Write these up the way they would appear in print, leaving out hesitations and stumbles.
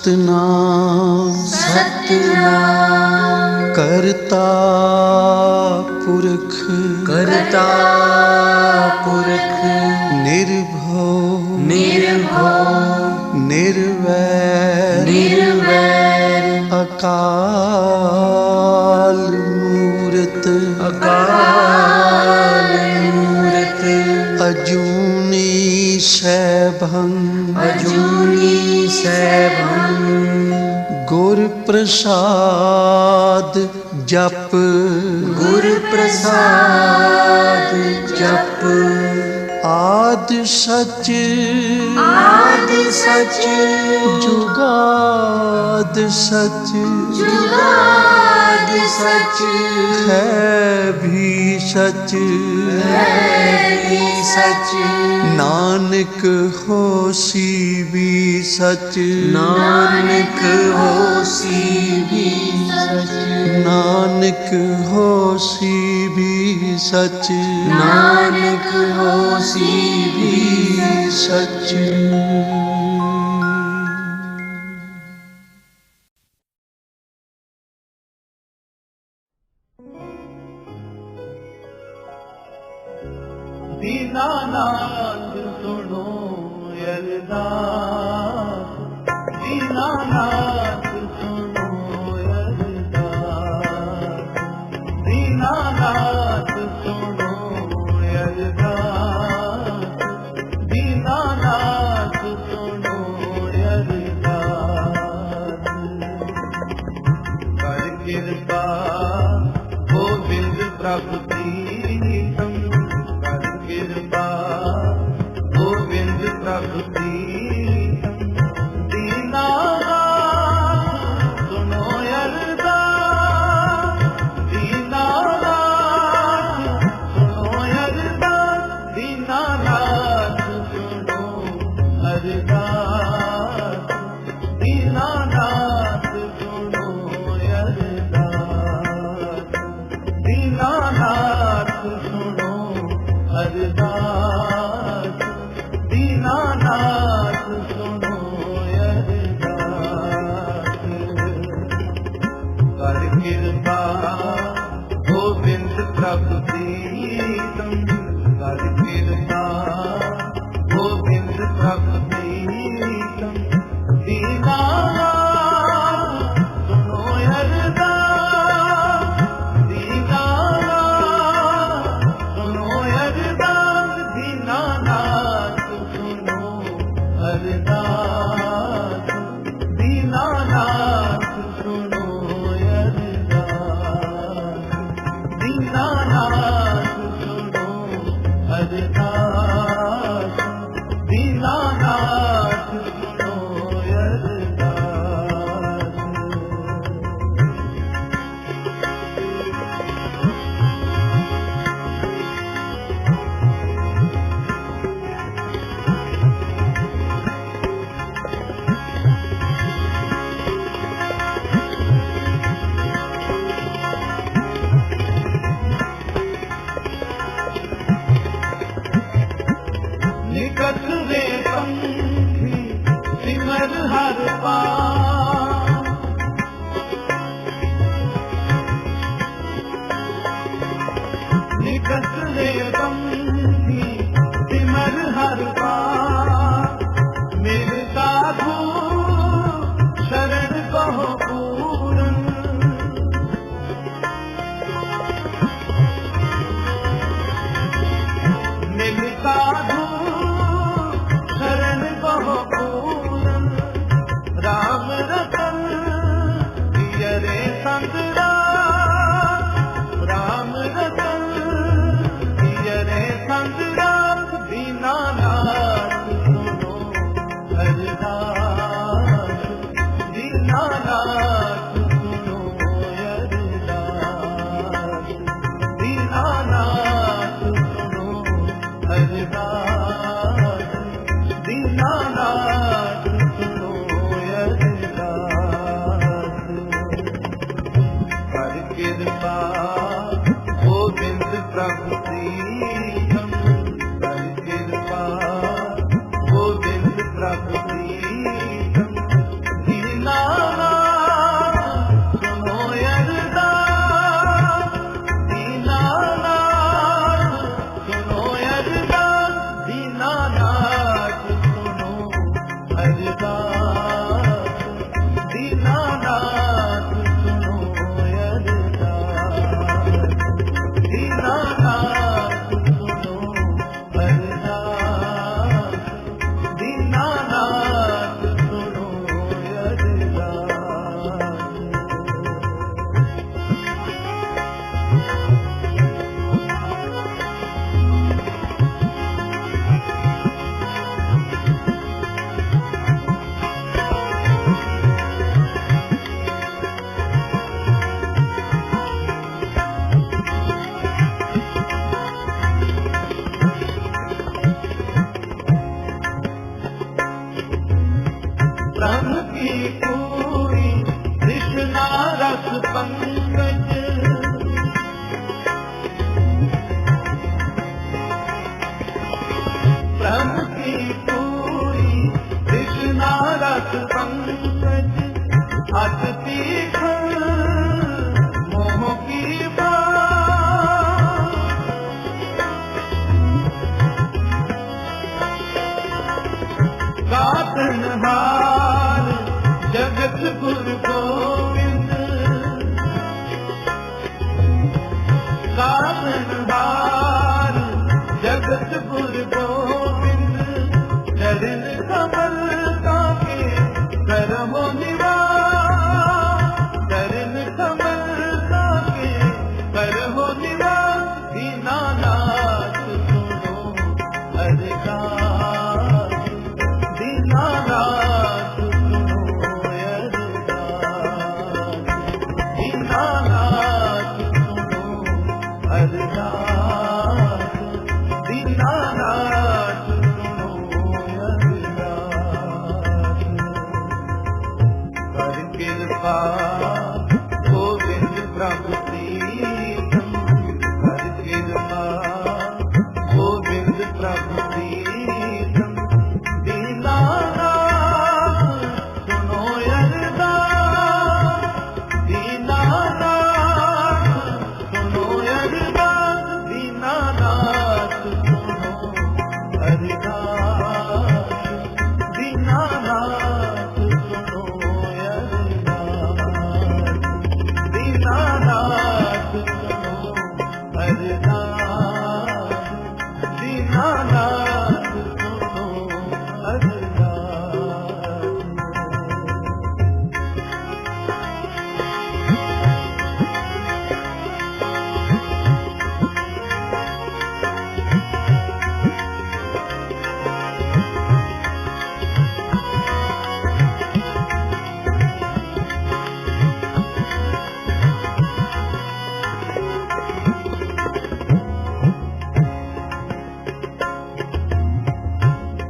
सतनाम सतनाम करता पुरख करता पुरख निर्भव निर्भव निर्वैर निर्वैर अकाल मूरत अकाल मूरत अजूनी सैभं अजूनी सैभं गुर प्रसाद जप गुर प्रसाद जप आद सच जुगाद सच जुगाद सच है भी सच सच नानक होसी भी सच नानक होसी भी सच नानक होसी भी सच नानक होसी भी सच। दीनानाथ सुनो अरदास दीनानाथ सुनो अरदास दीनानाथ सुनो अरदास दीनानाथ सुनो अरदास कर कृपा गोविंद प्रभु प्रीतम कर कृपा गोविंद प्रभु प्रीतम दीनानाथ सुनो अरदास दीनानाथ सुनो अरदास दीनानाथ सुनो अरदास दीनानाथ सुनो अरदास दीनानाथ सुनो अरदास दीनानाथ सुनो अरदास कर कृपा गोविंद प्रभु प्रीतम कर कृपा गोविंद प्रभु प्रीतम दीनानाथ सुनो अरदास दीनानाथ सुनो अरदास दीनानाथ सुनो अरदास दीनानाथ सुनो अरदास दीनानाथ सुनो अरदास दीनानाथ सुनो निकट रे पंखी सिमर हर पार निकट रे पंखी सिमर हर पार मेरे साधु शरण कहो पूरन मेरे साधु शरण कहो पूरन राम रतन दिय रे संग राम रतन दिय रे संग दीनानाथ सुनो अरदास दीनानाथ सुनो अरदास दीनानाथ सुनो अरदास दीनानाथ सुनो अरदास कर कृपा गोविंद प्रभु प्रीतम कर कृपा गोविंद प्रभु प्रीतम दीनानाथ सुनो अरदास।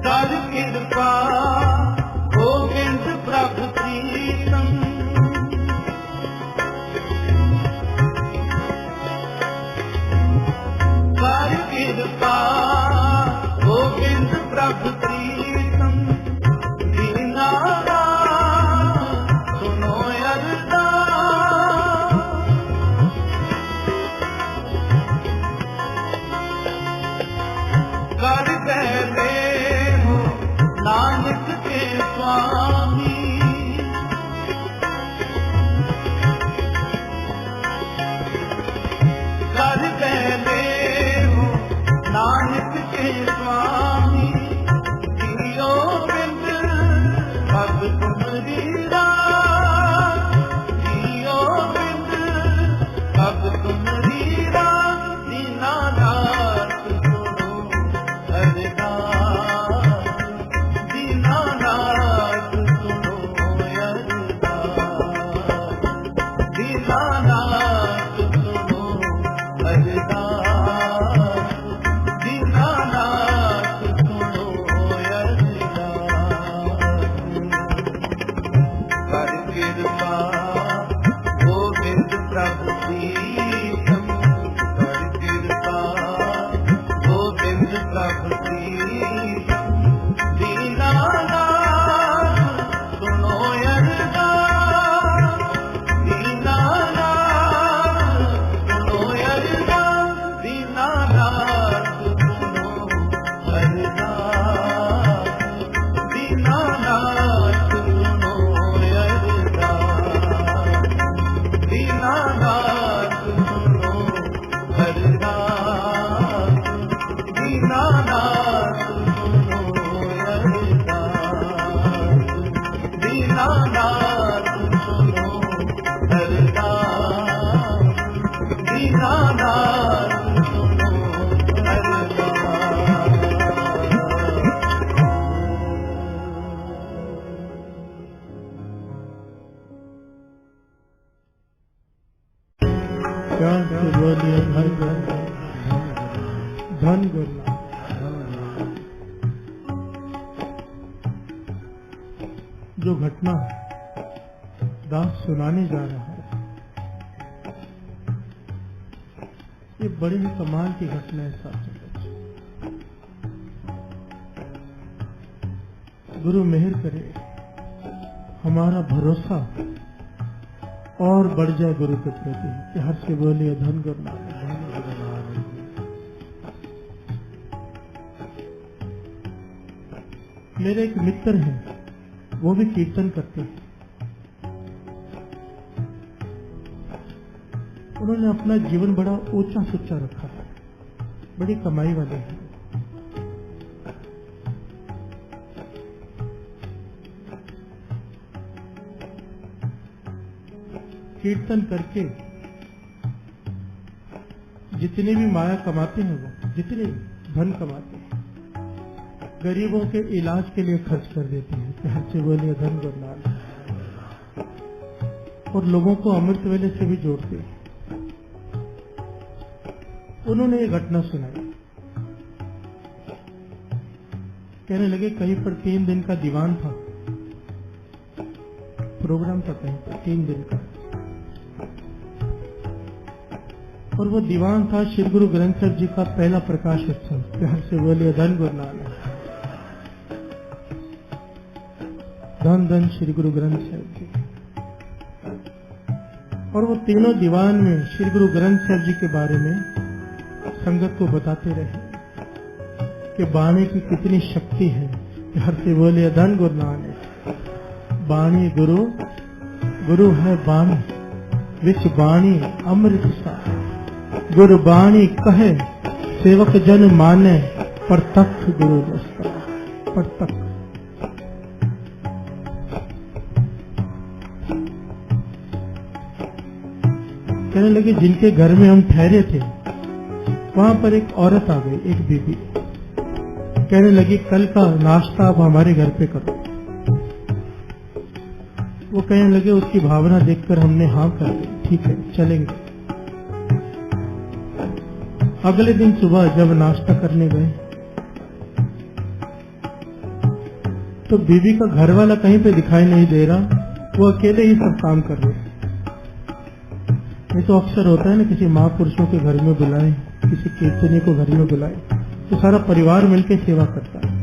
कर कृपा गोविंद प्रभु प्रीतम, कर कृपा गोविंद प्रभु प्रीतम, दीनानाथ सुनो अरदास। कर पहले नानक के स्वामी, कर पहले हो नानक के स्वामी, जियो बिंद भग तुम्हारी रात, जियो बिंद भग तुम्हारी रात, दीनानाथ सुनो अरदास, दीनानाथ सुनो अरदास, दीनानाथ सुनो अरदास, दीनानाथ सुनो अरदास। कर कृपा गोविंद प्रभु प्रीतम, कर कृपा गोविंद प्रभु प्रीतम, दीनानाथ सुनो अरदास, दीनानाथ सुनो अरदास, दीनानाथ सुनो अरदास, दीनानाथ सुनो अरदास, दीनानाथ सुनो अरदास, दीनानाथ सुनो अरदास, दीनानाथ सुनो अरदास, दीनानाथ सुनो प्यार से बोलिए धन धन गुरु। जो घटना दास सुनाने जा रहा है, ये बड़ी ही कमाल की घटना है साथियों। गुरु मेहर करे, हमारा भरोसा और बढ़ जाए गुरु के प्रति। प्यार से बोलिए धन गुरु नानक। मेरे एक मित्र हैं, वो भी कीर्तन करते हैं। उन्होंने अपना जीवन बड़ा ऊंचा सुच्चा रखा है, बड़ी कमाई वाले हैं। कीर्तन करके जितने भी माया कमाते हैं, वो जितने धन कमाते हैं, गरीबों के इलाज के लिए खर्च कर देते हैं। प्यार से बोलिए धन गुरु नानक। और लोगों को अमृत वेले से भी जोड़ते हैं। उन्होंने ये घटना सुनाई, कहने लगे कहीं पर 3 दिन का दीवान था, प्रोग्राम था कहीं पर 3 दिन का, और वो दीवान था श्री गुरु ग्रंथ साहिब जी का पहला प्रकाश उत्सव। प्यार से बोलिए धन गुरु नानक। धन धन श्री गुरु ग्रंथ साहिब जी। और वो तीनों दीवान में श्री गुरु ग्रंथ साहिब जी के बारे में संगत को बताते रहे कि बाणी की कितनी शक्ति है। प्यार से बोलिए धन गुरु नानक। बाणी गुरु, गुरु है बाणी, विच बाणी अमृत सा, गुरबाणी कहे सेवक जन माने, प्रत्यक्ष गुरु दस्ता। प्रत्यक्ष कहने लगे जिनके घर में हम ठहरे थे वहां पर एक औरत आ गई, एक बीबी। कहने लगी कल का नाश्ता आप हमारे घर पे करो। वो कहने लगे उसकी भावना देखकर हमने हाँ कर दी, ठीक है चलेंगे। अगले दिन सुबह जब नाश्ता करने गए तो बीबी का घर वाला कहीं पे दिखाई नहीं दे रहा, वो अकेले ही सब काम कर रहे। ये तो अक्सर होता है ना, किसी महापुरुषों के घर में बुलाए, किसी कीर्तनी को घर में बुलाए तो सारा परिवार मिलकर सेवा करता है।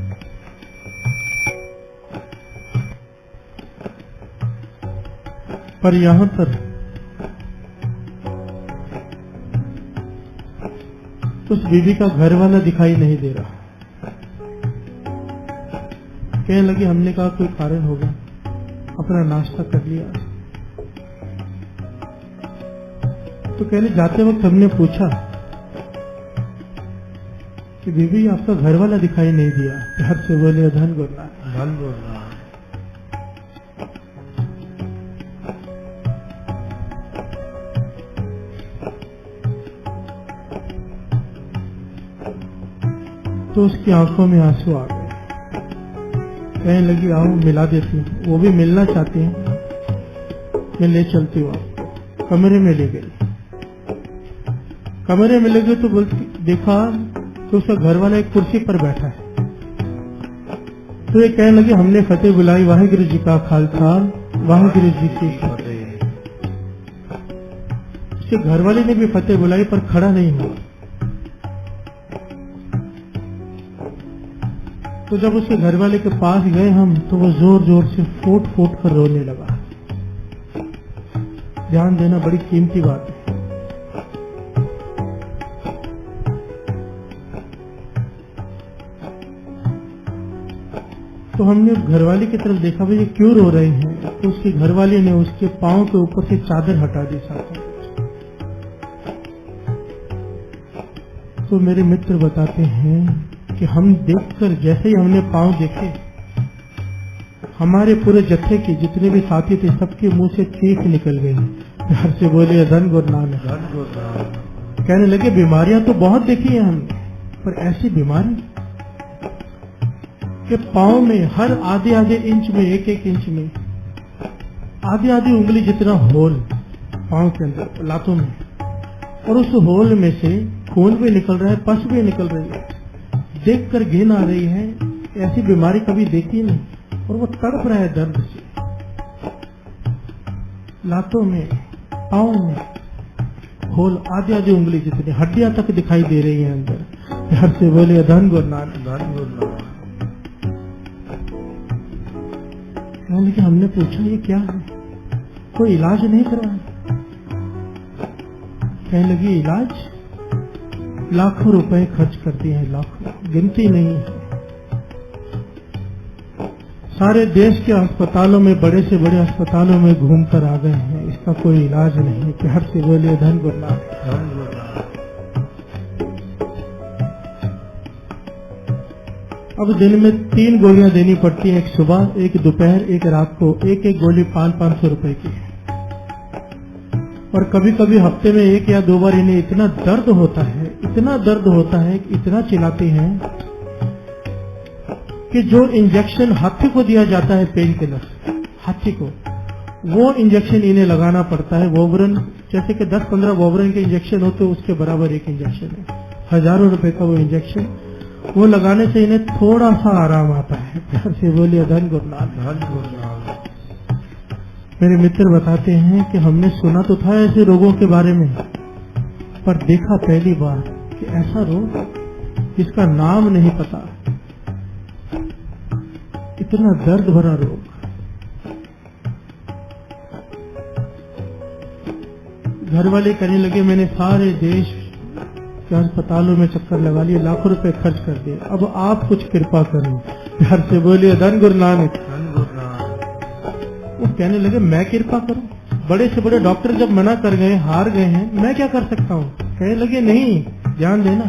पर यहां पर उस बीबी का घर वाला दिखाई नहीं दे रहा। कहने लगी हमने कहा कोई कारण होगा, अपना नाश्ता कर लिया। तो कहने जाते वक्त हमने पूछा कि बीबी आपका घर वाला दिखाई नहीं दिया। घर से बोले धन गुरना, धन गुरना। तो उसकी आंखों में आंसू आ गए। कहने लगी आओ मिला देती हूँ। वो भी मिलना चाहती हैं, मैं ले चलती हूँ आपको। कमरे में ले गई। कमरे में ले गई तो बोलती देखा तो उसका घर वाला एक कुर्सी पर बैठा है। तो ये कहने लगी हमने फतेह बुलाई, वाहिगुरु जी का खालसा वाहिगुरु जी की फतेह। उसके घर वाले ने भी फतेह बुलाई पर खड़ा नहीं हुआ। तो जब उसके घर वाले के पास गए हम तो वो जोर जोर से फूट फूट कर रोने लगा। ध्यान देना बड़ी कीमती बात है। तो हमने घरवाली की तरफ देखा भाई ये क्यों रो रहे हैं। तो उसकी घरवाली ने उसके पांव के ऊपर से चादर हटा दी साथ। तो मेरे मित्र बताते हैं कि हम देखकर जैसे ही हमने पांव देखे, हमारे पूरे जत्थे के जितने भी साथी थे सबके मुंह से चीख निकल गई। घर से बोले धन गुरु नानक, धन गुरु नानक। कहने लगे बीमारियां तो बहुत देखी है हमने, पर ऐसी बीमारी कि पांव में हर आधे आधे इंच में, एक एक इंच में आधी आधी उंगली जितना होल पांव के अंदर लातों में, और उस होल में से खून भी निकल रहा है, पस भी निकल रही है। देखकर घिन आ रही है, ऐसी बीमारी कभी देखी नहीं। और वो तड़प रहा है दर्द से, लातों में, पांव में होल आधी आधी उंगली जितनी, हड्डियां तक दिखाई दे रही है अंदर। घर से बोले धन गुरु नानक, धन गुरु नानक। लेकिन हमने पूछा ये क्या है, कोई इलाज नहीं करवाया। कहने लगी इलाज लाखों रुपए खर्च करती है, लाखों, गिनती नहीं है। सारे देश के अस्पतालों में, बड़े से बड़े अस्पतालों में घूमकर आ गए हैं, इसका कोई इलाज नहीं है। कि हर से बोले धन गुरना, धन गुरना। अब दिन में 3 गोलियां देनी पड़ती है, एक सुबह, एक दोपहर, एक रात को। एक एक गोली 500-500 रुपए की। और कभी कभी हफ्ते में 1 या 2 बार इन्हें इतना दर्द होता है, इतना दर्द होता है, इतना चिल्लाते हैं कि जो इंजेक्शन हाथी को दिया जाता है, पेन किलर हाथी को, वो इंजेक्शन इन्हें लगाना पड़ता है। वोबरन जैसे कि 10-15 वोबरन के इंजेक्शन होते, उसके बराबर एक इंजेक्शन है। हजारों रुपए का वो इंजेक्शन, वो लगाने से इन्हें थोड़ा सा आराम आता है। प्यार से बोलिए धन गुरु नानक, धन गुरु नानक। मेरे मित्र बताते हैं कि हमने सुना तो था ऐसे रोगों के बारे में, पर देखा पहली बार कि ऐसा रोग जिसका नाम नहीं पता, इतना दर्द भरा रोग। घर वाले कहने लगे मैंने सारे देश के अस्पतालों में चक्कर लगा लिए, लाखों रुपए खर्च कर दिए, अब आप कुछ कृपा करो। घर से बोलिए धन गुरु नानक, धन गुरु नानक। वो कहने लगे मैं कृपा करूं? बड़े से बड़े डॉक्टर जब मना कर गए, हार गए हैं, मैं क्या कर सकता हूं? कहने लगे नहीं, ध्यान देना,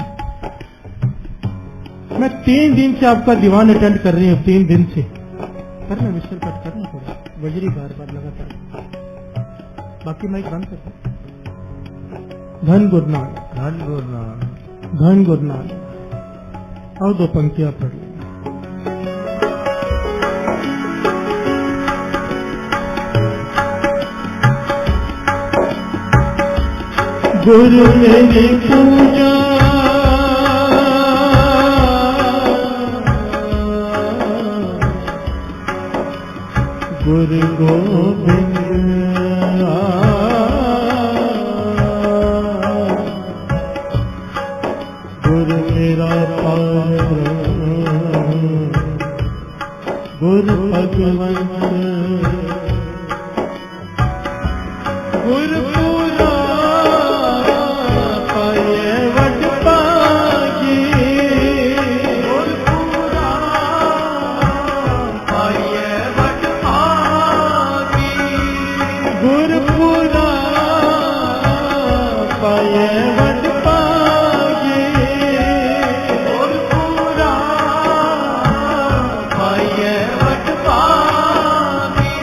मैं 3 दिन से आपका दीवान अटेंड कर रही हूँ, 3 दिन से। करना मिस्टर कट करना पड़ा, बजरी बार बार लगातार, बाकी माइक बंद कर। धन गुरु नानक, धन गुरु नानक, धन गुरु नानक। और 2 पंक्तियां पढ़ ली। गुरु ने पूजा गुरु गोविंद गुरु मेरा पार गुरु भगवंत गुरु पूरा पाए वट पागी गुरु पूरा पाए वट पागी गुरु पूरा पाए वट पागी गुरु पूरा पाए वट पागी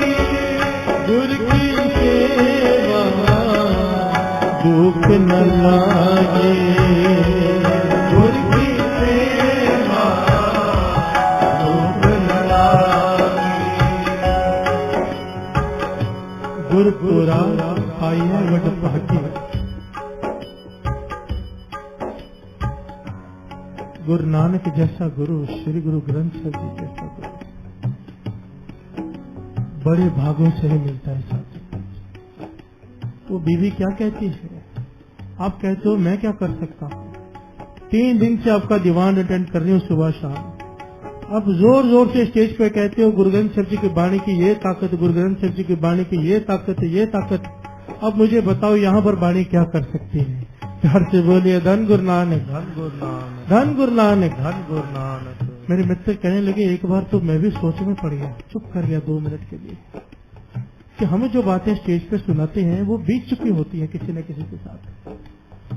गुरु की सेवा भूख न लागे गुरु की सेवा भूख न लागे गुरुपुरा आया वट भागी। गुरु नानक जैसा गुरु, श्री गुरु ग्रंथ साहिब जी जैसा गुरु बड़े भागों से ही मिलता है साथ। वो बीवी क्या कहती है, आप कहते हो मैं क्या कर सकता हूँ, 3 दिन से आपका दीवान अटेंड कर रही हूँ सुबह शाम, आप जोर जोर से स्टेज पे कहते हो गुरु ग्रंथ साहिब जी की वाणी की ये ताकत, गुरु ग्रंथ साहिब जी की वाणी की ये ताकत, ये ताकत। अब मुझे बताओ यहाँ पर वाणी क्या कर सकती है? प्यार से बोलिए धन गुरु नानक, धन गुरु नानक, धन गुरु नानक, धन गुरु नानक। मेरे मित्र कहने लगे एक बार तो मैं भी सोच में पड़ गया, चुप कर गया 2 मिनट के लिए, कि हमें जो बातें स्टेज पे सुनाते हैं वो बीत चुकी होती है किसी न किसी के साथ।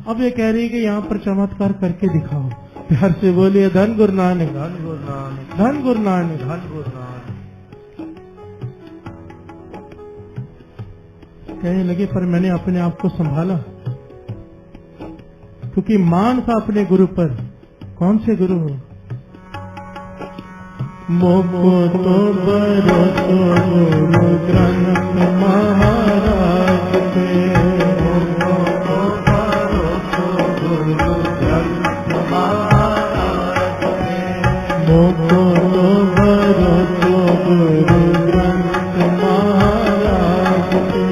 अब ये कह रही है कि यहाँ पर चमत्कार करके दिखाओ। प्यार से बोलिए धन गुरु नानक, धन गुरु नानक, धन गुरु नानक, धन गुरु नानक। कहने लगे पर मैंने अपने आप को संभाला, क्योंकि मान था अपने गुरु पर। कौन से गुरु हो? मोको तो भरोसा गुरु ग्रंथ महाराज पे, मोको तो भरोसा गुरु ग्रंथ महाराज पे, मोको तो भरोसा गुरु ग्रंथ महाराज पे,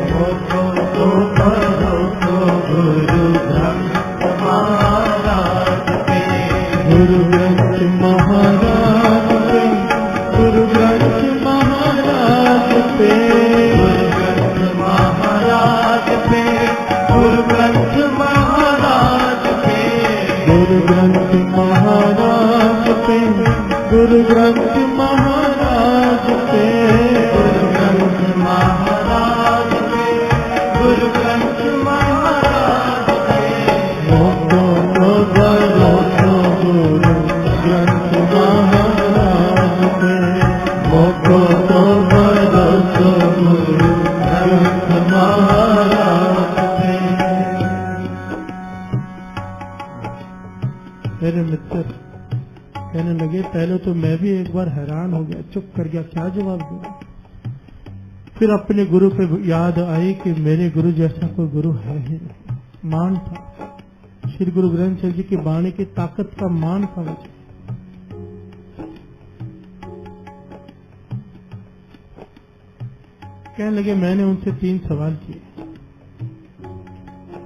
मोको तो भरोसा गुरु ग्रंथ महाराज पे, गुरु ग्रंथ महाराज पे, गुरु ग्रंथ महाराज पे, गुरु ग्रंथ महाराज पे, गुरु ग्रंथ महाराज पे, गुरु ग्रंथ महाराज पे, गुरु ग्रंथ महाराज पे, गुरु ग्रंथ महाराज पे, गुरु ग्रंथ महाराज पे, मोको तो भरोसा गुरु ग्रंथ महाराज पे, मोको तो भरोसा गुरु ग्रंथ महाराज पे। मेरे मित्र कहने लगे पहले तो मैं भी एक बार हैरान हो गया, चुप कर गया, क्या जवाब दूं। फिर अपने गुरु पे याद आई कि मेरे गुरु जैसा कोई गुरु है ही नहीं। मान था श्री गुरु ग्रंथ साहिब जी की वाणी की ताकत का मान था मुझे। कहने लगे मैंने उनसे 3 सवाल किए,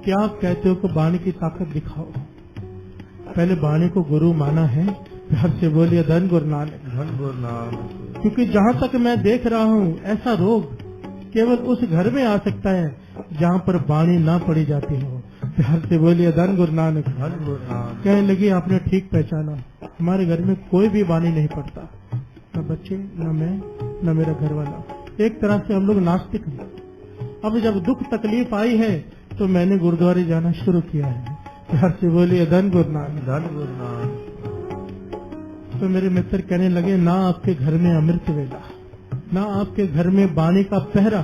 क्या आप कहते हो कि वाणी की ताकत दिखाओ? पहले वाणी को गुरु माना है? प्यार से बोलिए धन गुरु नानक, धन गुरु नानक। क्योंकि जहाँ तक मैं देख रहा हूँ ऐसा रोग केवल उस घर में आ सकता है जहाँ पर वाणी ना पड़ी जाती हो। प्यार से बोलिए धन गुरु नानक, धन गुरु नानक। कहने लगी आपने ठीक पहचाना, हमारे घर में कोई भी वाणी नहीं पढ़ता, न बच्चे, न मैं, न मेरा घर वाला। एक तरह से हम लोग नास्तिक हैं। अब जब दुख तकलीफ आई है तो मैंने गुरुद्वारे जाना शुरू किया है। प्यार से बोलिए धन गुरु नानक। धन गुरु नानक। तो मेरे मित्र कहने लगे, ना आपके घर में अमृत वेला, ना आपके घर में बाणी का पहरा,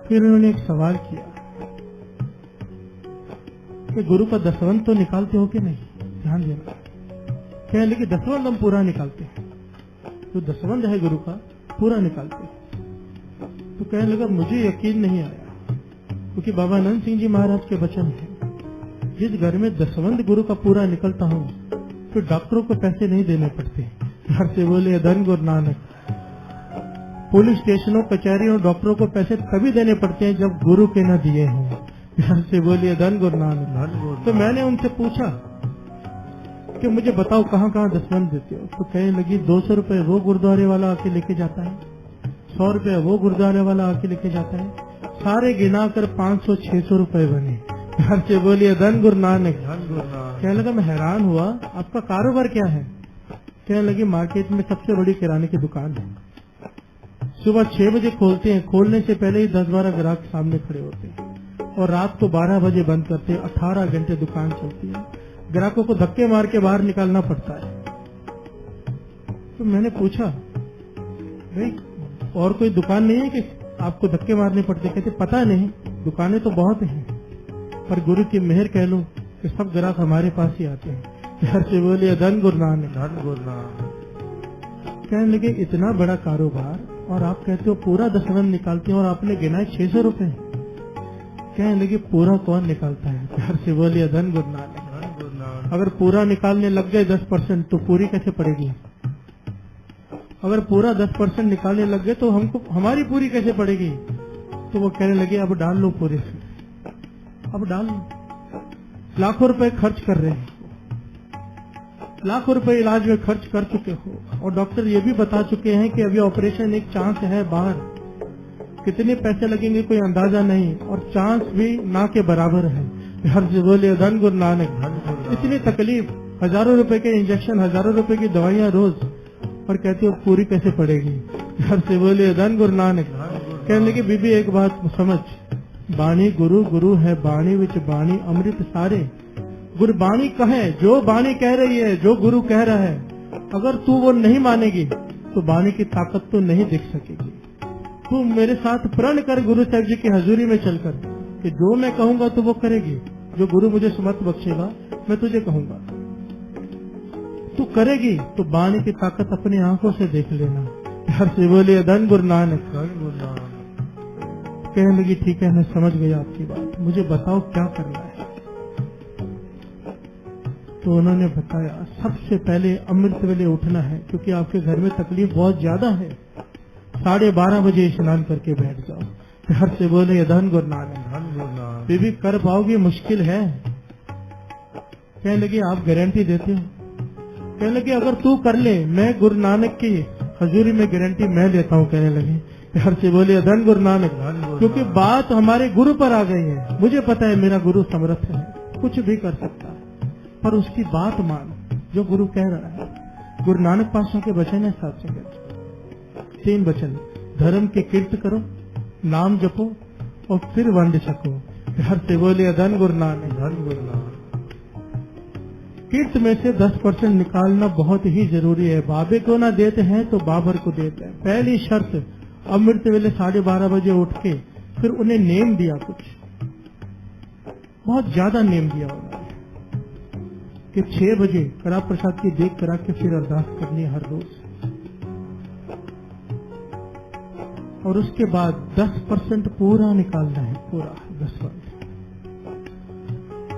फिर उन्होंने एक सवाल किया कि गुरु का दसवंत तो निकालते हो कि नहीं? ध्यान देना। कहने लगे दसवंत हम पूरा निकालते हैं, तो दसवंत है गुरु का पूरा निकालते हैं। तो कहने लगा मुझे यकीन नहीं आया, क्योंकि बाबा आनंद सिंह जी महाराज के वचन है, जिस घर में दसवंत गुरु का पूरा निकलता हो तो डॉक्टरों को पैसे नहीं देने पड़ते। घर से बोले धन गुरु नानक। पुलिस स्टेशनों, कचहरियों, डॉक्टरों को पैसे तभी देने पड़ते हैं जब गुरु के न दिए हों। घर से बोलिए धन गुरु नानक। तो मैंने उनसे पूछा कि मुझे बताओ कहाँ कहाँ दसवंत देते हो? तो कहने लगी 200 रुपए वो गुरुद्वारे वाला आके लेके जाता है, 100 रुपए वो गुरुद्वारे वाला आके लेके जाता है, सारे गिना कर 500-600 रुपए बने। घर से बोलिए धन गुरु नानक। कहने लगा मैं हैरान हुआ, आपका कारोबार क्या है? कहने लगी मार्केट में सबसे बड़ी किराने की दुकान है, सुबह 6 बजे खोलते हैं, खोलने से पहले ही 10-12 ग्राहक सामने खड़े होते हैं और रात को 12 बजे बंद करते हैं। 18 घंटे दुकान चलती है, ग्राहकों को धक्के मार के बाहर निकालना पड़ता है। तो मैंने पूछा भाई और कोई दुकान नहीं है कि आपको धक्के मारने पड़ते? कहते पता नहीं, दुकानें तो बहुत हैं, पर गुरु की मेहर कह लो कि सब ग्राहक हमारे पास ही आते हैं। घर से बोलिए धन गुरु नानक। धन गुरु नानक। कहने लगे इतना बड़ा कारोबार और आप कहते हो पूरा दसवंत निकालते हैं और आपने गिनाए 600 रुपए। कहने लगे पूरा कौन निकालता है? घर से बोलिए धन गुरु नानक। अगर पूरा निकालने लग गए 10% तो पूरी कैसे पड़ेगी? अगर पूरा 10% निकालने लग गए तो हमको हमारी पूरी कैसे पड़ेगी? तो वो कहने लगे अब डाल लो पूरे से, अब डाल लो। लाखों रुपए खर्च कर रहे हैं, लाखों रुपए इलाज में खर्च कर चुके हो और डॉक्टर ये भी बता चुके हैं कि अभी ऑपरेशन एक चांस है बाहर, कितने पैसे लगेंगे कोई अंदाजा नहीं और चांस भी ना के बराबर है। घर से बोले धन गुरु नानक। इतनी तकलीफ, हजारों रुपए के इंजेक्शन, हजारों रुपए की दवाइयां रोज, और कहते हो पूरी कैसे पड़ेगी? घर से बोले धन गुरु नानक। कहने लगे बीबी एक बात समझ, बाणी गुरु, गुरु है बाणी विच बाणी अमृत सारे। गुरबाणी कहे, जो बाणी कह रही है, जो गुरु कह रहा है, अगर तू वो नहीं मानेगी तो बाणी की ताकत तो नहीं दिख सकेगी। तू मेरे साथ प्रण कर गुरु साहब जी की हजूरी में चलकर कि जो मैं कहूंगा तो वो करेगी, जो गुरु मुझे सुमत बख्शेगा मैं तुझे कहूंगा, तू करेगी तो बाणी की ताकत अपनी आंखों से देख लेना। घर से बोलिए धन गुरु नानक। कहने लगी ठीक है मैं समझ गई आपकी बात, मुझे बताओ क्या करना है। तो उन्होंने बताया सबसे पहले अमृत वेले उठना है, क्योंकि आपके घर में तकलीफ बहुत ज्यादा है। 12:30 बजे स्नान करके बैठ जाओ। घर से बोले धन गुरु नानक। बीबी कर पाओगी? मुश्किल है। कहने लगी आप गारंटी देते हो? कहने लगे अगर तू कर ले, मैं गुरु नानक की हजूरी में गारंटी मैं लेता हूँ। कहने लगे घर से बोले धन गुरु नानक, क्योंकि बात हमारे गुरु पर आ गई है। मुझे पता है मेरा गुरु समर्थ है, कुछ भी कर सकता है, पर उसकी बात मान जो गुरु कह रहा है। गुरु नानक पातशाह के वचन है, साथ संगत 3 वचन, धर्म के कीर्त करो, नाम जपो और फिर वंड सको। घर से बोले धन गुरु नानक। धन गुरु नानक। कीर्त में से 10% निकालना बहुत ही जरूरी है। बाबे को ना देते हैं तो बाबर को देते हैं। पहली शर्त, अमृत वेले 12:30 बजे उठ के फिर उन्हें नेम दिया, कुछ बहुत ज्यादा नेम दिया उन्होंने कि 6 बजे कड़ा प्रसाद की देख करा के फिर अरदास करनी है हर रोज, और उसके बाद 10% पूरा निकालना है, पूरा 10%।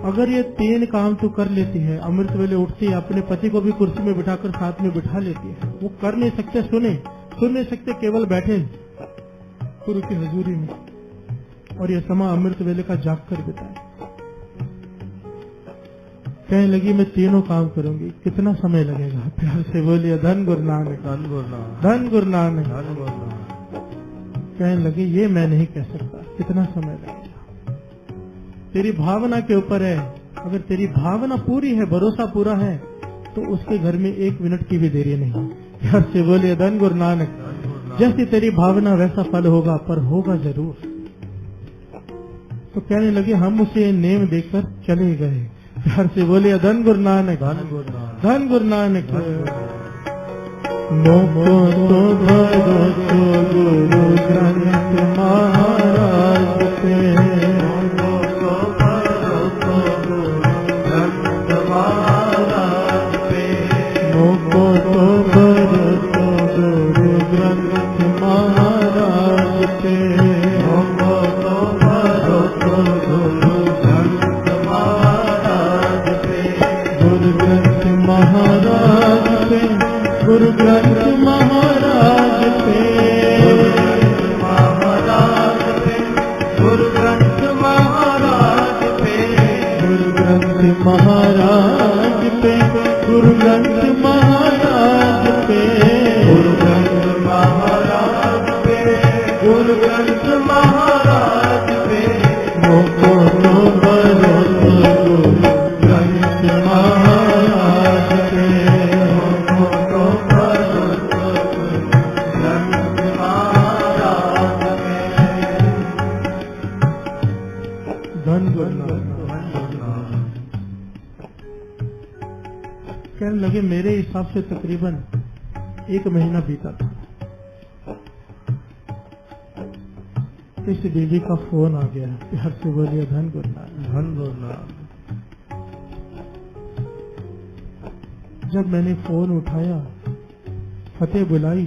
अगर ये 3 काम तो कर लेती है, अमृत वेले उठती है, अपने पति को भी कुर्सी में बिठाकर साथ में बिठा लेती है, वो कर नहीं सकते, सुन नहीं सकते, केवल बैठे गुरु की हजूरी में, और ये समा अमृत वेले का जाग कर बिताए। कहने लगी मैं 3 काम करूंगी, कितना समय लगेगा? प्यार से बोलिए धन गुरु नानक। धन गुरु नानक। धन गुरु नानक। धन गुरु नानक। कहने लगी ये मैं नहीं कह सकता, कितना समय लगेगा, तेरी भावना के ऊपर है। अगर तेरी भावना पूरी है, भरोसा पूरा है, तो उसके घर में 1 मिनट की भी देरी नहीं। प्यार से बोले धन गुरु नानक। जैसी तेरी भावना वैसा फल होगा, पर होगा जरूर। तो कहने लगे हम उसे नेम देकर चले गए। प्यार से बोले धन गुरु नानक, धन गुरु नानक। मोको तो भरोसो गुरु ग्रंथ महाराज पे, मोको भरोसो गुरु ग्रंथ महाराज पे, मोको तो भरोसो गुरु ग्रंथ महाराज पे, मोको तो भरोसो गुरु ग्रंथ महाराज पे, गुरु ग्रंथ महाराज पे, गुरु ग्रंथ महाराज पे, गुरु ग्रंथ महाराज पे, गुरु ग्रंथ महाराज पे, गुरु ग्रंथ महाराज पे, गुरु ग्रंथ महाराज पे, गुरु ग्रंथ महाराज पे, मोको तो भरोसो गुरु ग्रंथ महाराज पे, कहने लगे मेरे हिसाब से तकरीबन 1 महीना बीता था। इस बीवी का फोन आ गया। प्यार से बोलिए धन गुरु नानक, धन गुरु नानक। जब मैंने फोन उठाया, फतेह बुलाई,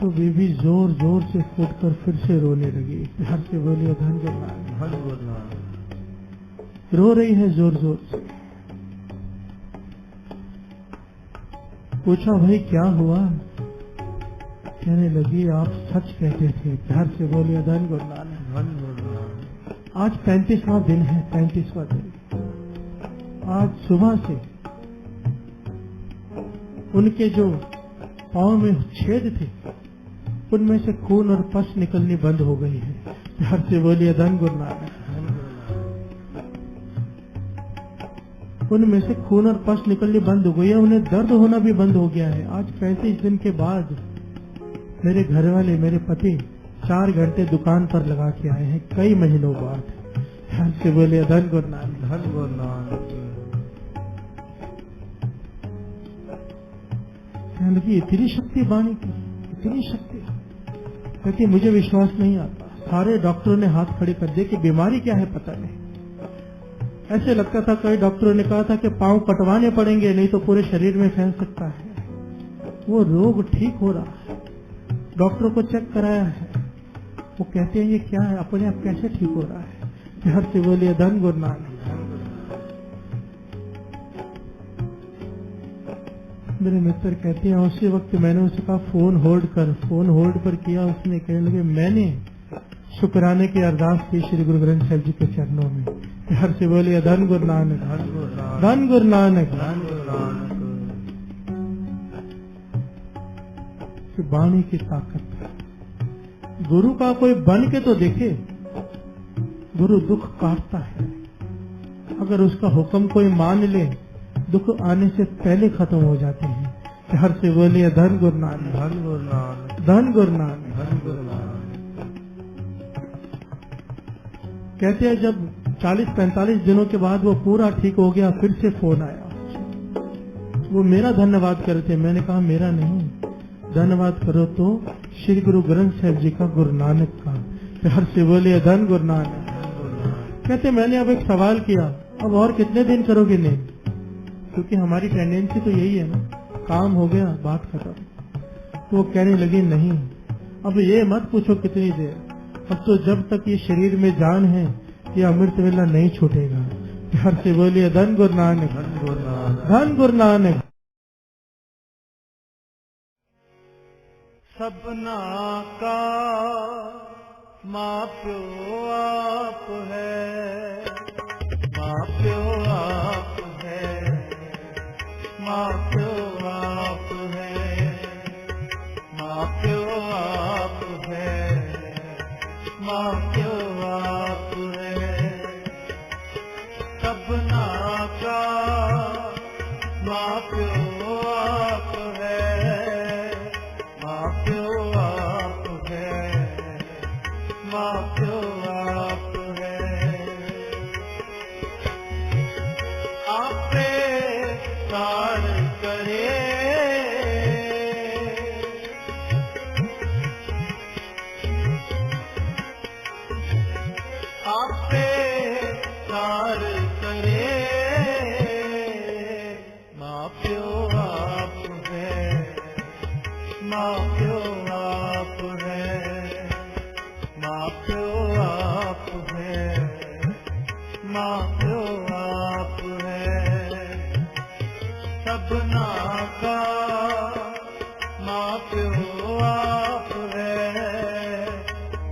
तो बीवी जोर जोर से फूटकर फिर से रोने लगी। प्यार से बोलिए धन गुरु नानक, धन गुरु नानक। रो रही है जोर जोर से। पूछा भाई क्या हुआ? कहने लगी आप सच कहते थे। प्यार से बोलिए धन गुरु नानक, धन गुरु नानक। आज 35वां दिन है, 35वां दिन। आज सुबह से उनके जो पांव में छेद थे, उनमें से खून और पस निकलनी बंद हो गई है। प्यार से बोलिए धन गुरु नानक। उनमें से खून और पस निकलनी बंद हो गई है, उन्हें दर्द होना भी बंद हो गया है। आज 35 दिन के बाद मेरे घर वाले, मेरे पति 4 घंटे दुकान पर लगा के आए हैं, कई महीनों बाद। ध्यान से बोले धन गुरु नानक, धन गुरु नानक। लगी इतनी शक्ति बाणी की, इतनी शक्ति। कहती मुझे विश्वास नहीं आता। सारे डॉक्टरों ने हाथ खड़े कर दिए कि बीमारी क्या है पता नहीं। ऐसे लगता था, कई डॉक्टरों ने कहा था कि पांव कटवाने पड़ेंगे, नहीं तो पूरे शरीर में फैल सकता है। वो रोग ठीक हो रहा है। डॉक्टरों को चेक कराया है, वो कहते हैं ये क्या है, अपने आप कैसे ठीक हो रहा है। प्यार से बोलिए धन गुरु नानक। मेरे मित्र कहते हैं उसी वक्त मैंने उसे कहा फोन होल्ड कर। फोन होल्ड पर किया। उसने कहने लगे मैंने शुक्राने की अरदास की श्री गुरु ग्रंथ साहिब जी के चरणों में। प्यार से बोलिए धन गुरु नानक, धन गुरु नानक, धन गुरु नानक। वाणी की ताकत। गुरु का कोई बन के तो देखे। गुरु दुख काटता है, अगर उसका हुक्म कोई मान ले, दुख आने से पहले खत्म हो जाते हैं। प्यार से बोलिए धन गुरु नानक, धन गुरु नानक, धन गुरु नानक, धन गुरु नानक। कहते हैं जब 40-45 दिनों के बाद वो पूरा ठीक हो गया, फिर से फोन आया। वो मेरा धन्यवाद कर रहे थे। मैंने कहा मेरा नहीं, धन्यवाद करो तो श्री गुरु ग्रंथ साहिब जी का, गुरु नानक का। प्यार से बोलिए धन गुरु नानक। कहते मैंने अब एक सवाल किया, अब और कितने दिन करोगे नहीं? क्योंकि हमारी टेंडेंसी तो यही है ना, काम हो गया बात खत्म। तो वो कहने लगी नहीं, अब ये मत पूछो कितनी देर, अब तो जब तक ये शरीर में जान है ये अमृत वेला नहीं छूटेगा। प्यार से बोलिए धन गुरु नानक, धन गुरु नानक, धन गुरु नानक। सबना का माँ प्यो आप है, माँ प्यो आप है, माँ प्यो आप है, माँ प्यो आप है, माँ प्यो आप है। सबना का माँ माँ प्यो आप है, आपे सार करे, आपे सार करे, माँ प्यो आप है, माँ प्यो आप है, माँ प्यो आप है, माँ प्यो आप है, सबना का माँ प्यो आप है,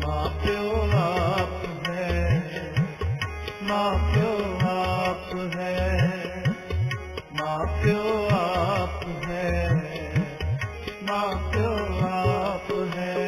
माँ प्यो आप है, माँ प्यो आप है, माँ प्यो आप है, माँ प्यो आप है।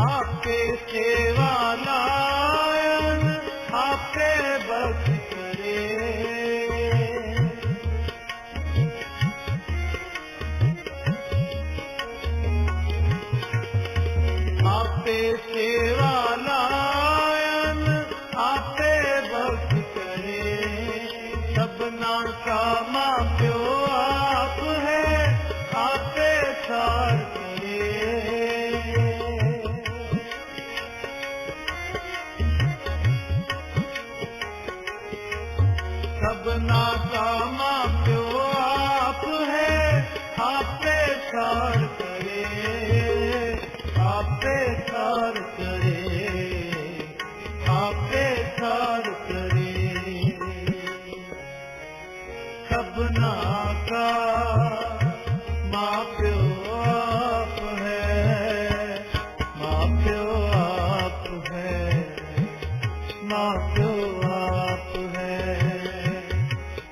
आपके सेवा लायन आपके बख्श करे, आपके सेवा लायन आपके बख्श करे, सबना का माँ प्यो आप है, आपे सार करे, सबना का माँ प्यो आप है, आपे सार करे, आपे सार करे, आपे सार करे, सबना का माँ प्यो आप है, माँ प्यो आप है, माँ प्यो आप है,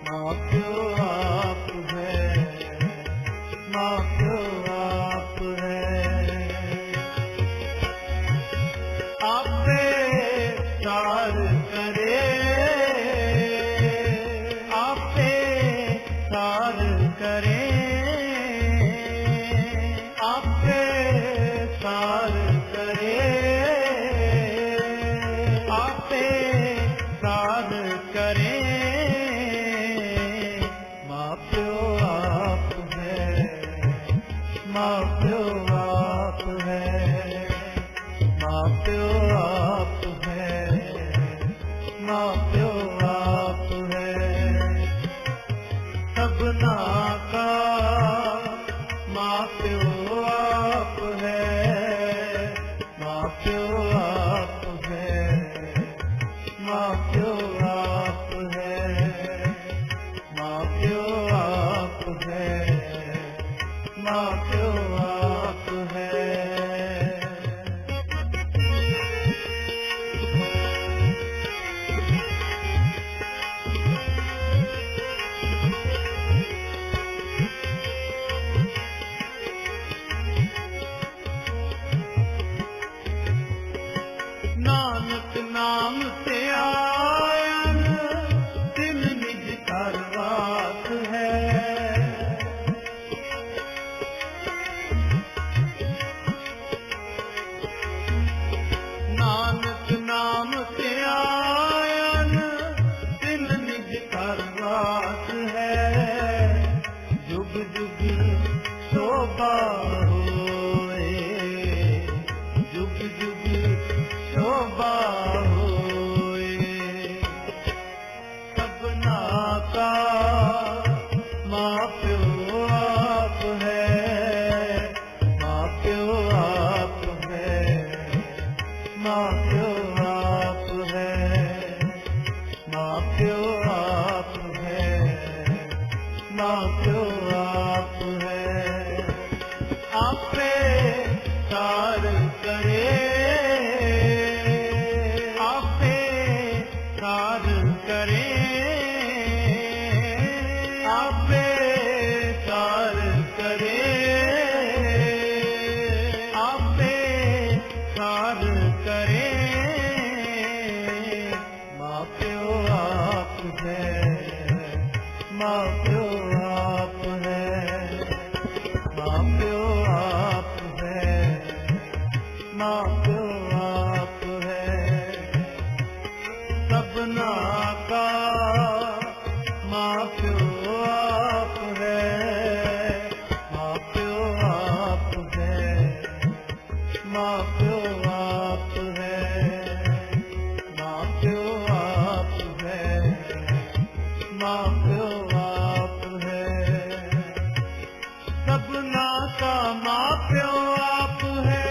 माँ प्यो आप है, माँ प्यो आप है, आपे सार करे, आपे सार करे, आपे सार करे, आपे सार करे, माँ प्यो आप है, माँ प्यो आप है, माँ प्यो आप है, माँ प्यो आप है, सबना का माँ प्यो आप है, माँ प्यो आप है, माँ प्यो आप है, माँ प्यो आप है, माँ प्यो आप है। नानक नाम से आयन तिन निज करवात है, नानक नाम से आयन तिन निज करवात है, जुग जुग शोभा होए, जुग जुग शोभा होए, सबना का माँ प्यो आप है, माँ प्यो आप है, माँ प्यो आप है, माँ प्यो आप है, माँ प्यो आप है, आपे सार करे, आपे सार करे, आपे सार करे, सबना का माँ प्यो आप है,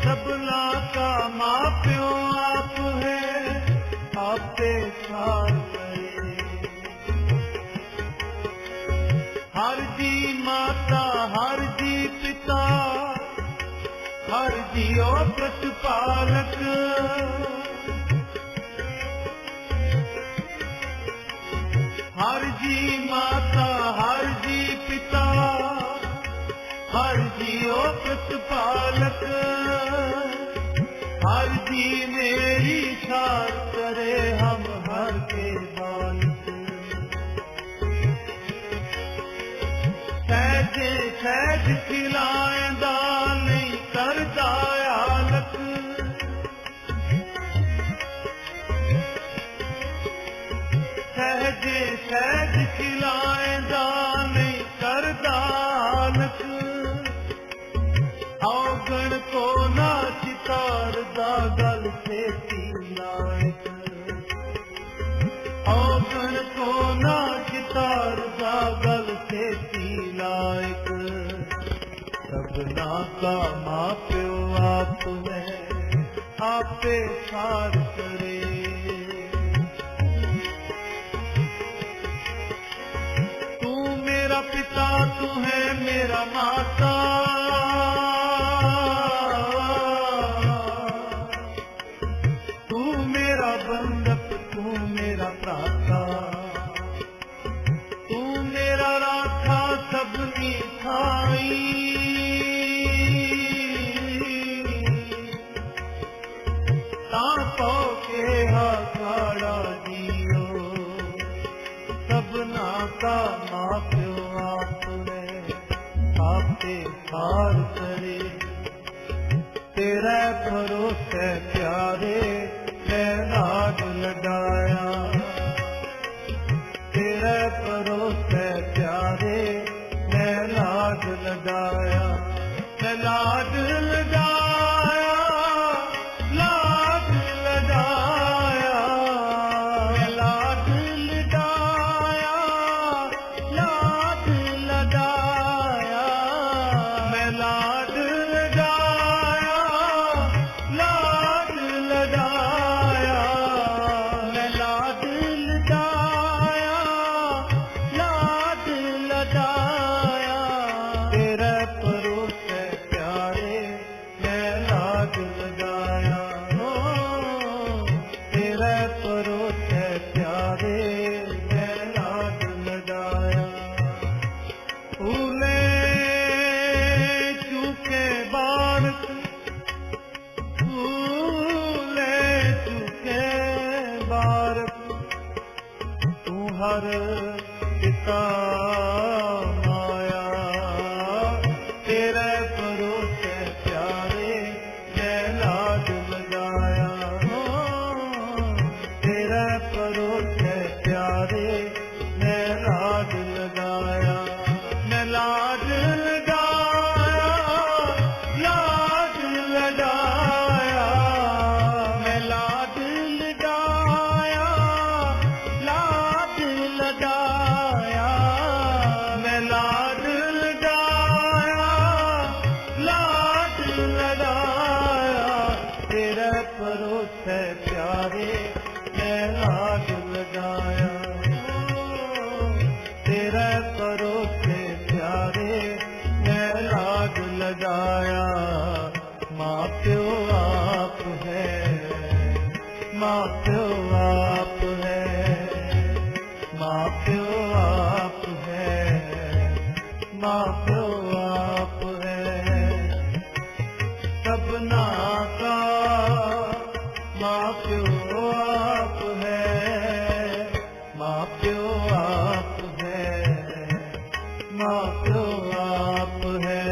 सबना का माँ प्यो आप है, आपे सार करे। हर जी माता हर जी पिता, हर जियो प्रतिपालक। हर जी माता हर जी पिता, हर जियो प्रतिपालक। हर जी मेरी सार करे, हम हर के बालक। सहज सहज खिलाएंदा नहीं करदा आलक। सहज सहज खिलाएंदा नहीं करदा आलक। औगण को ना चितारदा गल छेती लायक। औगण को ना चितारदा गल छेती लायक। सबना का माँ प्यो आप है, आपे सार करे। तू मेरा पिता तू है मेरा माता, तू मेरा बंधप तू मेरा भ्राता। तू मेरा राखा सबनी थाई, तापो के हाथाड़ा जियो। सबना का माँ प्यो आप है, आपे सार करे। तेरा भरोसे प्यारे मैं लाड लडाया। तेरा भरोसे प्यारे मैं लाड लडाया। मैं लाड लडाया, लाड लडाया। मैं लाड लडाया, लाड लडाया। मैं लाड लडाया, लाड लडाया। मैं लाड लडाया, लाड लडाया। तेरे भरोसे प्यारे मैं लाड लगाया। हो तेरे भरोसे प्यारे मैं लाड लगाया। फूले चूके बारक, फूले चूके बारक। तू हर पिता माया। तेरे भरोसे प्यारे मैं लाड लगाया। हो तेरे भरोसे प्यारे मैं लाड लगाया। मैं लाड लगाया, लाड लगाया। मैं लाड लगाया, लाड लगाया। मैं लाड लगाया, लाड लगाया। तेरे भरोसे प्यारे मैं लाड लगाया। तेरे भरोसे प्यारे मैं लाड लगाया। माँ प्यो आप है, माँ प्यो आप है। माँ प्यो आप है, माँ प्यो आप है। सबना का माँ प्यो आप है, माँ प्यो आप है। माँ प्यो आप है,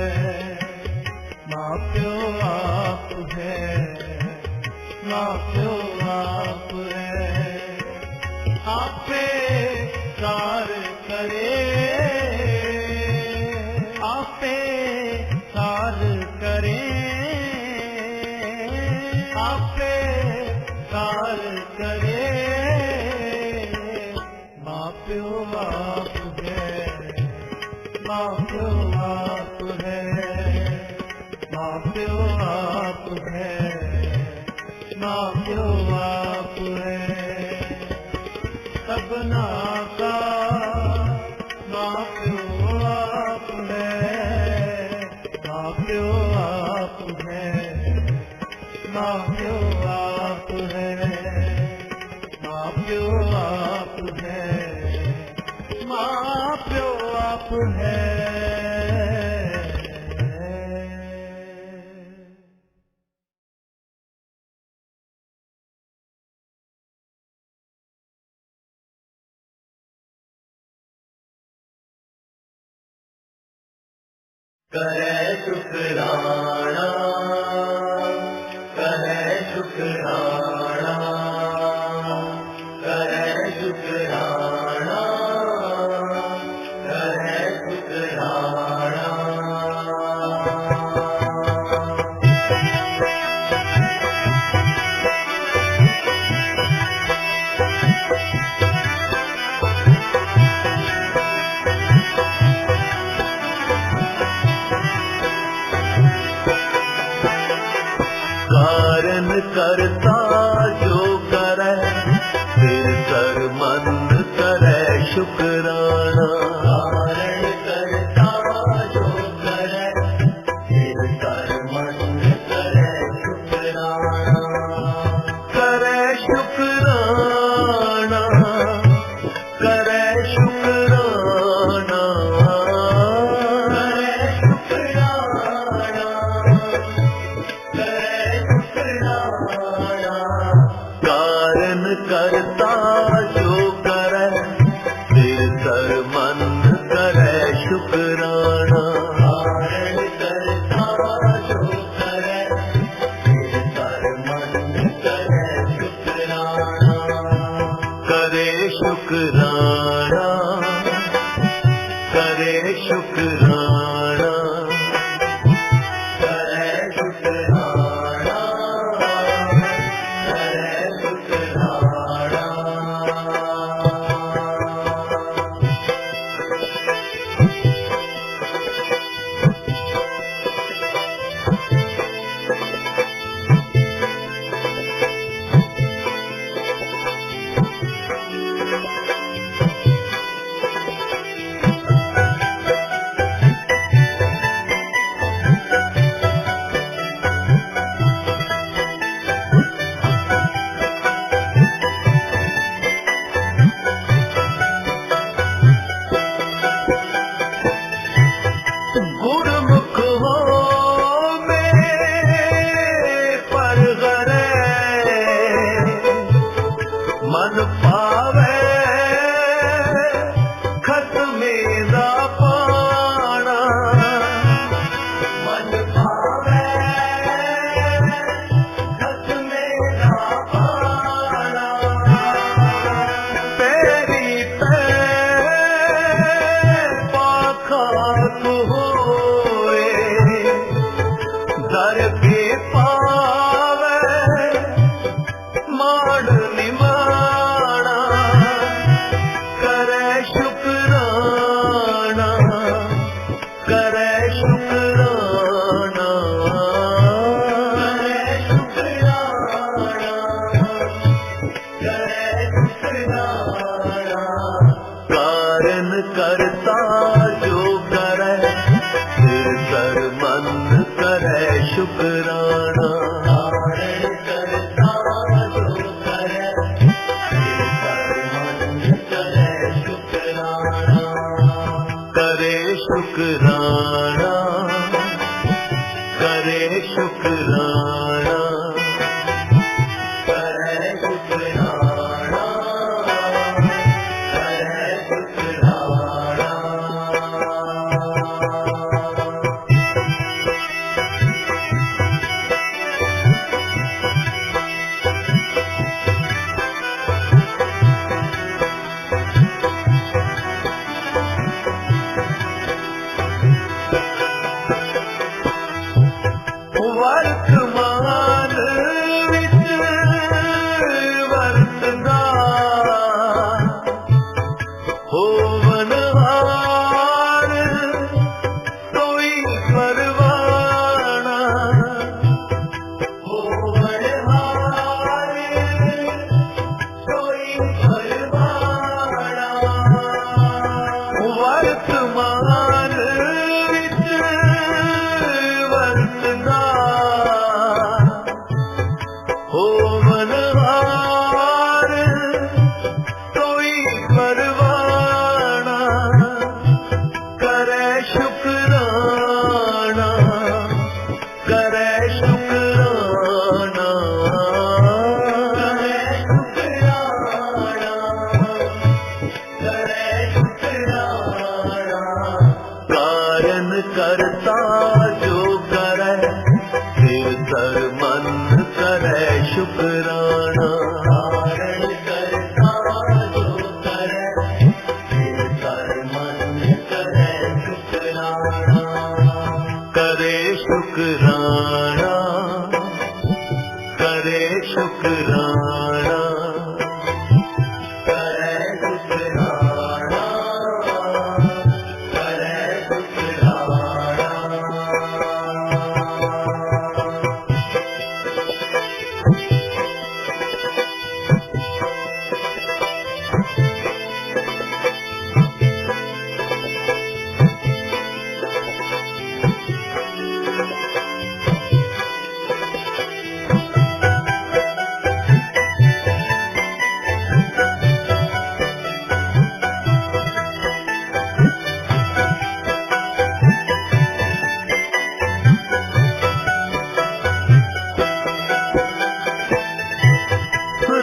माँ प्यो आप है। माँ प्यो आप है। आपे सार करे, आपे सार करे। आपे सार करे। माँ प्यो आप माँ प्यो आप है, माँ प्यो आप है, माँ प्यो आप है, सबना का माँ प्यो आप है, माँ प्यो आप है, माँ प्यो आप है, माँ प्यो आप है, माँ प्यो आप है। करे शुक्राना, करे शुक्राना, करे शुक्राना, करे शुक्राना। कारण करता जो करे, फिर कर मन करे शुक्राना। कारण करता जो करे, फिर कर मन करे शुक्राना। करे शुक्राना, करे शुक्राना, करे शुक्राना। कारण करता जो करे, फिर कर मन करे शुक्राना। कारण करता जो करे, फिर कर मन करे शुक्राना। करे शुक्राना, करे शुक्राना, करे शुक्राना, करे शुक्राना। गुरुमुख हो में पर गरे, मन पावे खत्मे दा पाना। मन पावे खत्मे दा पाना। तेरी ते पाखात होए, दर के पावे मान निमाना। करे शुक्राना, करे शुक्राना, करे शुक्राना, करे शुक्राना। कारण करता जो करे, फिर कर मन करे शुक्राना। कारण करता जो करे, फिर कर मन करे शुक्राना। करे शुक्राना, करे शुक्राना, करे शुक्राना, करे शुक्राना। वर्तमान विच वर्तना हो मनहार कोई परवाना करे शुकराना करे शुकराना करे शुकराना करे शुकराना कारण करता जो करे फिर कर मन करे शुकराना कारण करता जो करे फिर कर मन करे शुकराना करे शुकराना करे शुकराना करे शुकराना करे शुकराना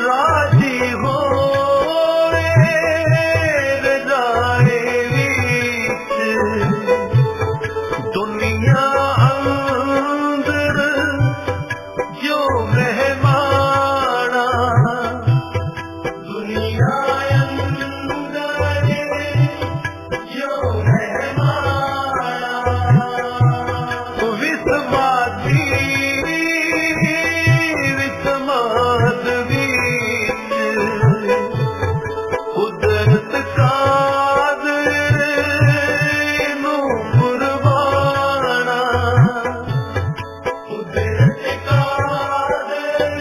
राजी हो रजाए विच दुनिया अंदर जो मेहमाना दुनिया अंदर जो मेहमाना विस्वादी विस्माद कुदरत कादर नू कुर्बाना कुदरत कादर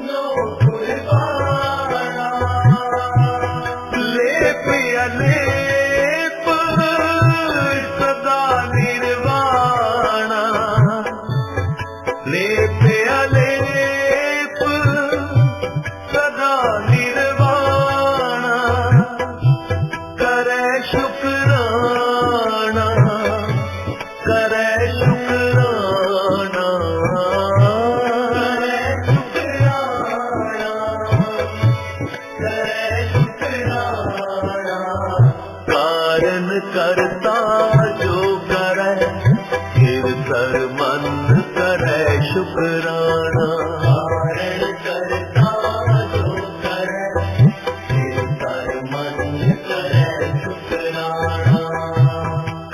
नू कुर्बाना लेप अलेप सदा निर्वाणा लेप अलेप सदा निर्वाणा करे शुकराना करे शुकराना करे शुकराना करे शुकराना कारण करता जो करे फिर कर मन करे शुकराना कारण करता जो करे फिर कर मन करे शुकराना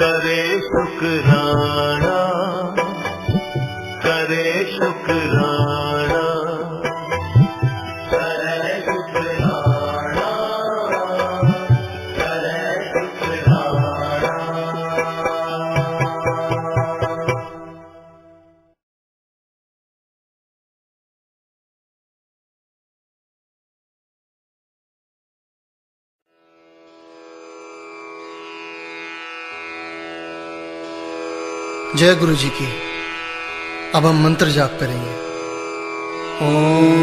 करे शुकराना करे शुकराना करे शुकराना करे शुकराना जय गुरु जी की। अब हम मंत्र जाप करेंगे। ओम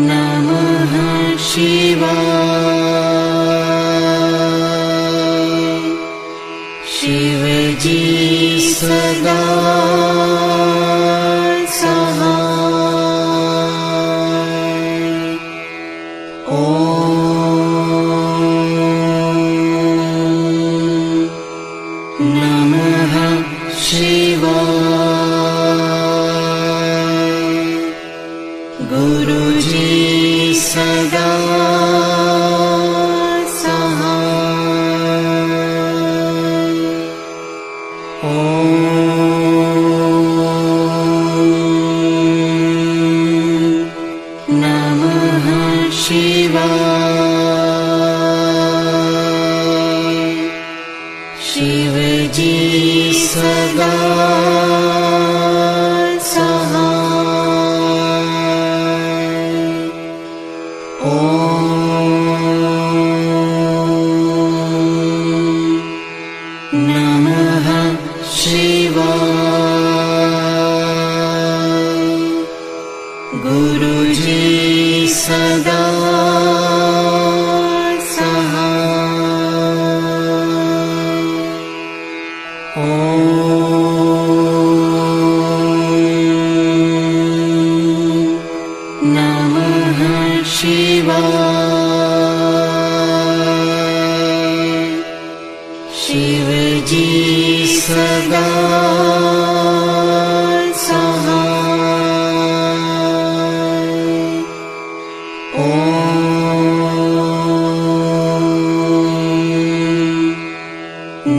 नमः शिवाय। शिव जी सदा सदा सहाय। ओम नमः शिवाय। शिव जी सदा सहाय। सदा शिव जी सदा सहाय। ॐ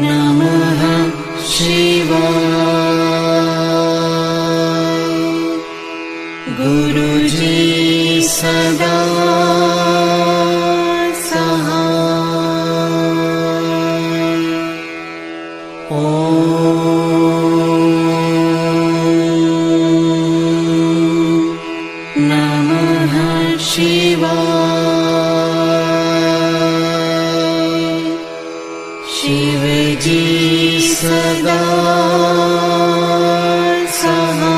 नमः शिवाय। गुरुजी सदा शिव जी सदा सहाय।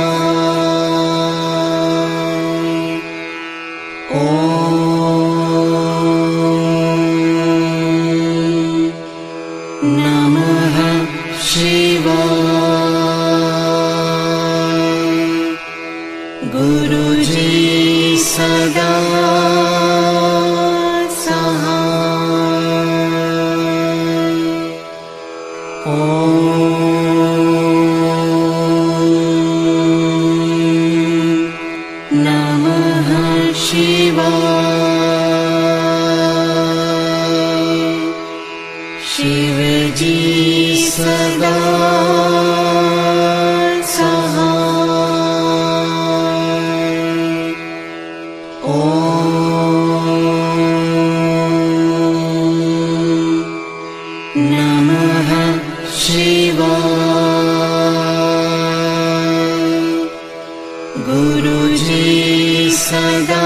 ॐ नमः शिवाय। गुरुजी सदा शिव जी सदा सहाय। ॐ नमः शिवाय। गुरुजी सदा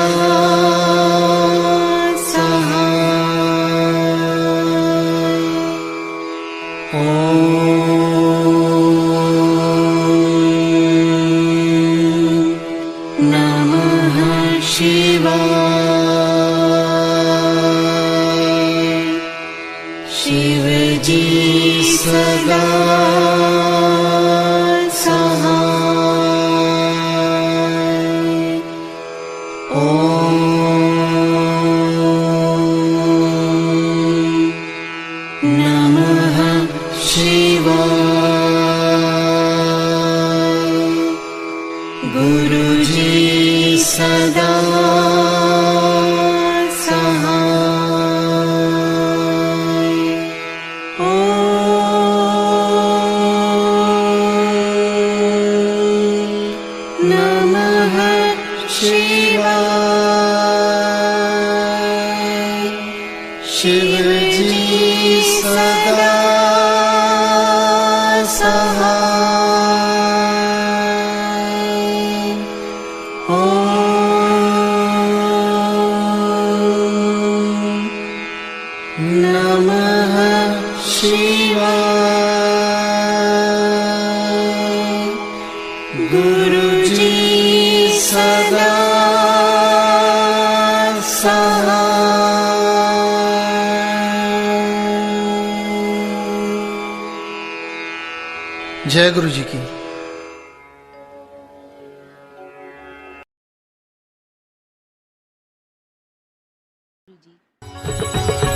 शिव जी सदा सहाय। ॐ नमः शिवाय। गुरुजी सदा शिव जी सदा सहाय। ॐ नमः शिवाय। गुरुजी सदा जय गुरु जी की। गुरुजी।